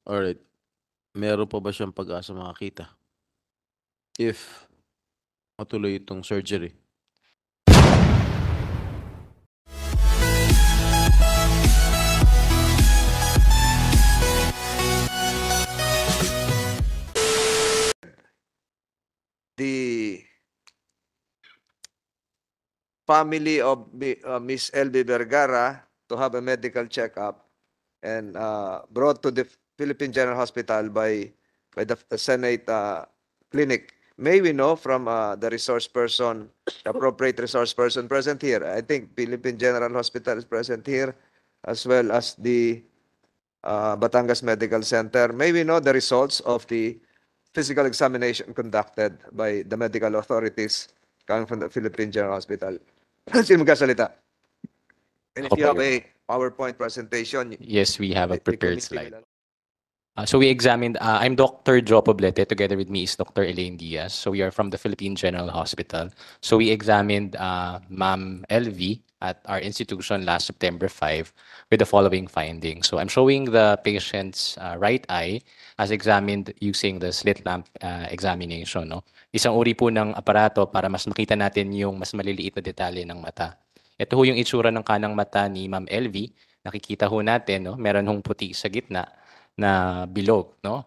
Alright. Meron pa ba siyang pag-asa makakita? If matuloy itong surgery. The family of Miss Elby Vergara to have a medical checkup and brought to the Philippine General Hospital by the Senate clinic. May we know from the resource person, the appropriate resource person present here? I think Philippine General Hospital is present here, as well as the Batangas Medical Center. May we know the results of the physical examination conducted by the medical authorities coming from the Philippine General Hospital? Sino magkasalita? And if you have a PowerPoint presentation, Yes, we have a the prepared committee slide. will- So we examined, I'm Dr. Joe Poblete, together with me is Dr. Elaine Diaz. So we are from the Philippine General Hospital. So we examined Ma'am LV at our institution last September 5 with the following findings. So I'm showing the patient's right eye as examined using the slit lamp examination. No? Isang uri po ng aparato para mas makita natin yung mas maliliit na detalye ng mata. Ito ho yung itsura ng kanang mata ni Ma'am LV. Nakikita ho natin, no? Meron hong puti sa gitna na bilog, no?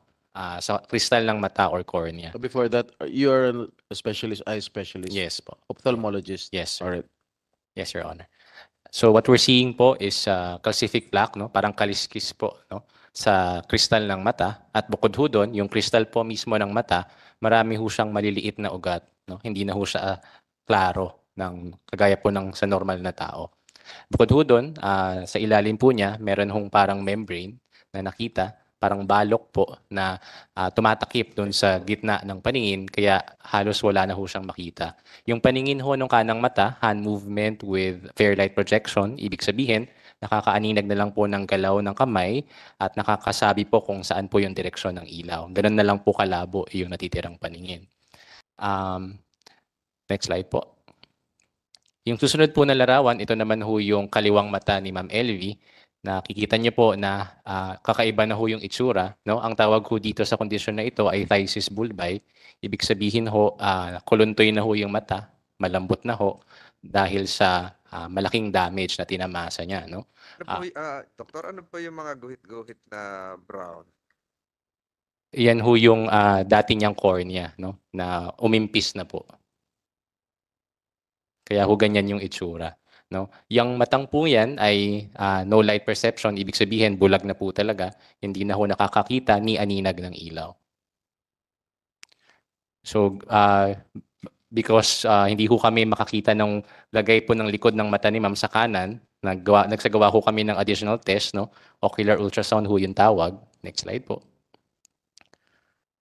Sa kristal ng mata or cornea. So before that, you are a specialist, eye specialist. Yes po. Ophthalmologist. Yes, sir. Alright. Yes, Your Honor. So what we're seeing po is calcific plaque, no? Parang kaliskis po, no? Sa kristal ng mata. At bukod ho doon, yung kristal po mismo ng mata, marami ho siyang maliliit na ugat, no? Hindi na ho siya klaro ng kagaya po ng sa normal na tao. Bukod ho doon, sa ilalim po niya, meron hong parang membrane na nakita, parang balok po na tumatakip doon sa gitna ng paningin, kaya halos wala na ho siyang makita. Yung paningin ho ng kanang mata, hand movement with fair light projection, ibig sabihin, nakakaaninag na lang po ng galaw ng kamay at nakakasabi po kung saan po yung direksyon ng ilaw. Ganun na lang po kalabo yung natitirang paningin. Next slide po. Yung susunod po na larawan, ito naman ho yung kaliwang mata ni Ma'am LV. Nakikita niyo po na kakaiba na ho yung itsura. No? Ang tawag ho dito sa kondisyon na ito ay phthisis bulbi. Ibig sabihin ho, kuluntoy na ho yung mata, malambot na ho dahil sa malaking damage na tinamasa niya. No? Ano po, Doktor, ano po yung mga guhit-guhit na brown? Yan ho yung dati niyang cornea, no? Na umimpis na po. Kaya ho ganyan yung itsura. No? Yung matang po yan ay no light perception, ibig sabihin bulag na po talaga, hindi na ho nakakakita ni aninag ng ilaw. So because hindi ho kami makakita ng lagay po ng likod ng mata ni Ma'am sa kanan, nagsagawa ho kami ng additional test, no? Ocular ultrasound ho yung tawag. Next slide po.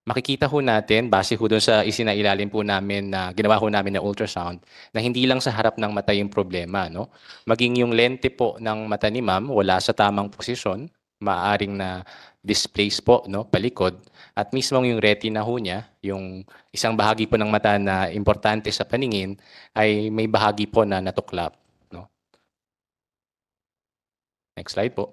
Makikita ho natin, base ho doon sa isinailalim po namin na ginawa ho namin na ultrasound, na hindi lang sa harap ng mata yung problema. No? Maging yung lente po ng mata ni ma'am wala sa tamang posisyon, maaaring na displace po, no, palikod, at mismo yung retina ho niya, yung isang bahagi po ng mata na importante sa paningin, ay may bahagi po na natuklap. No? Next slide po.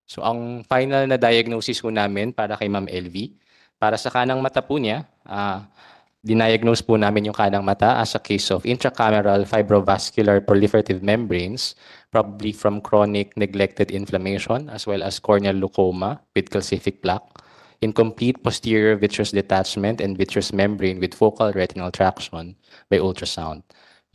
So ang final na diagnosis ko namin para kay Ma'am LV, para sa kanang mata po niya, diniagnose po namin yung kanang mata as a case of intracameral fibrovascular proliferative membranes, probably from chronic neglected inflammation as well as corneal glaucoma with calcific plaque, incomplete posterior vitreous detachment and vitreous membrane with focal retinal traction by ultrasound.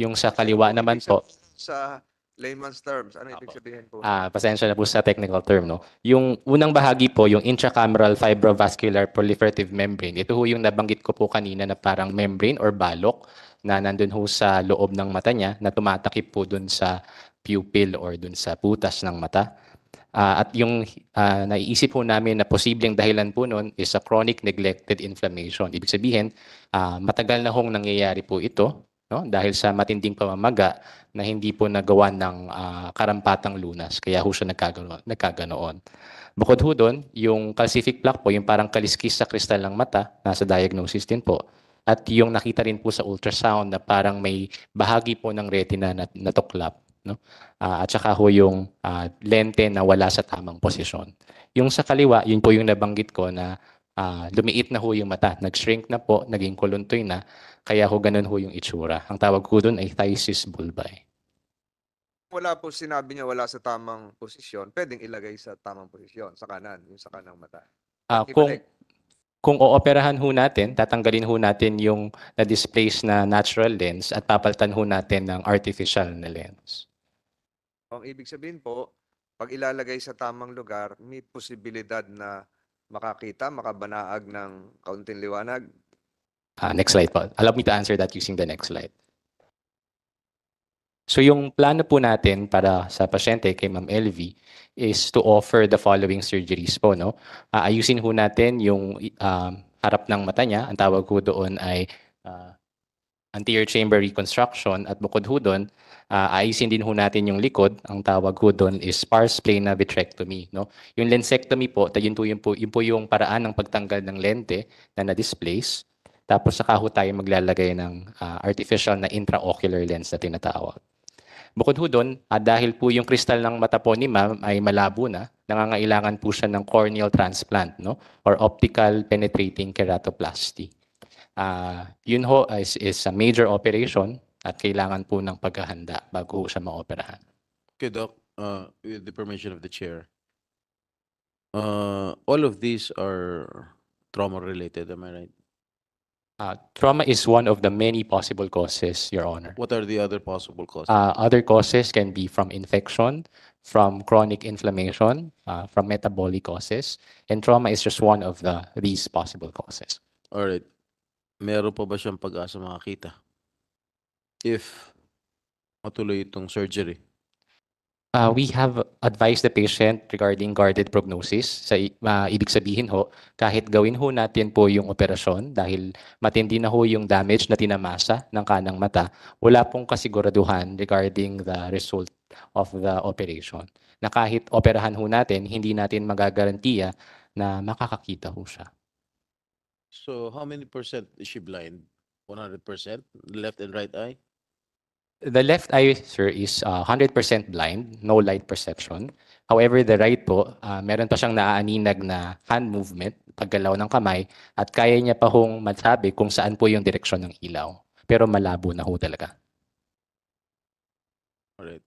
Yung sa kaliwa naman po, Sa layman's terms, ano ibig sabihin po? pasensya na po sa technical term, no? Yung unang bahagi po, yung intracameral fibrovascular proliferative membrane, ito ho yung nabanggit ko po kanina na parang membrane or balok na nandun ho sa loob ng mata niya na tumatakip po dun sa pupil or dun sa butas ng mata. At yung naiisip po namin na posibleng dahilan po nun is a chronic neglected inflammation. Ibig sabihin, matagal na hong nangyayari po ito, no? Dahil sa matinding pamamaga na hindi po nagawa ng karampatang lunas. Kaya ho siya nagkaganoon. Bukod ho doon, yung calcific plaque po, yung parang kaliskis sa kristal ng mata, nasa diagnosis din po. At yung nakita rin po sa ultrasound na parang may bahagi po ng retina na natuklap. no? At saka ho yung lente na wala sa tamang posisyon. Yung sa kaliwa, yun po yung nabanggit ko na lumiit na ho yung mata, nag-shrink na po, naging kuluntoy na, kaya ho ganun ho yung itsura. Ang tawag ko doon ay phthisis bulbae. Wala po sinabi niya wala sa tamang posisyon, pwedeng ilagay sa tamang posisyon, sa kanan, yung sa kanang mata. Ibalik. Kung ooperahan ho natin, tatanggalin ho natin yung na-displace na natural lens at papalitan ho natin ng artificial na lens. Ang ibig sabihin po, pag ilalagay sa tamang lugar, may posibilidad na makakita, makabanaag ng kaunting liwanag. Next slide po. Allow me to answer that using the next slide. So yung plano po natin para sa pasyente kay Ma'am LV is to offer the following surgeries po, no? Ayusin ho natin yung harap ng mata niya. Ang tawag ho doon ay anterior chamber reconstruction at bukod ho doon, ayusin din ho natin yung likod. Ang tawag ho doon is sparse plana vitrectomy, no? Yung lensectomy po, yun po yung paraan ng pagtanggal ng lente na na-displace. Tapos saka ho tayo maglalagay ng artificial na intraocular lens na tinatawag. Bukod ho doon, dahil po yung kristal ng mata po ni ma'am ay malabo na, nangangailangan po siya ng corneal transplant, no? Or optical penetrating keratoplasty. Yun ho is a major operation at kailangan po ng paghahanda bago ho siya maoperahan. Okay, Doc, with the permission of the chair. All of these are trauma-related, am I right? Trauma is one of the many possible causes, Your Honor. What are the other possible causes? Other causes can be from infection, from chronic inflammation, from metabolic causes, and trauma is just one of these possible causes. All right. Meron pa ba siyang pag-asa makakita? If matuloy itong surgery. We have advised the patient regarding guarded prognosis. Sa ibig sabihin ho, kahit gawin ho natin po yung operasyon dahil matindi na ho yung damage na tinamasa ng kanang mata, wala pong kasiguraduhan regarding the result of the operation. Na kahit operahan ho natin, hindi natin magagarantiya na makakakita ho siya. So how many percent is she blind? 100%? Left and right eye? The left eye, sir, is 100% blind, no light perception. However, the right po, meron pa siyang naaaninag na hand movement, paggalaw ng kamay, at kaya niya pa hong masabi kung saan po yung direksyon ng ilaw. Pero malabo na ho talaga. All right.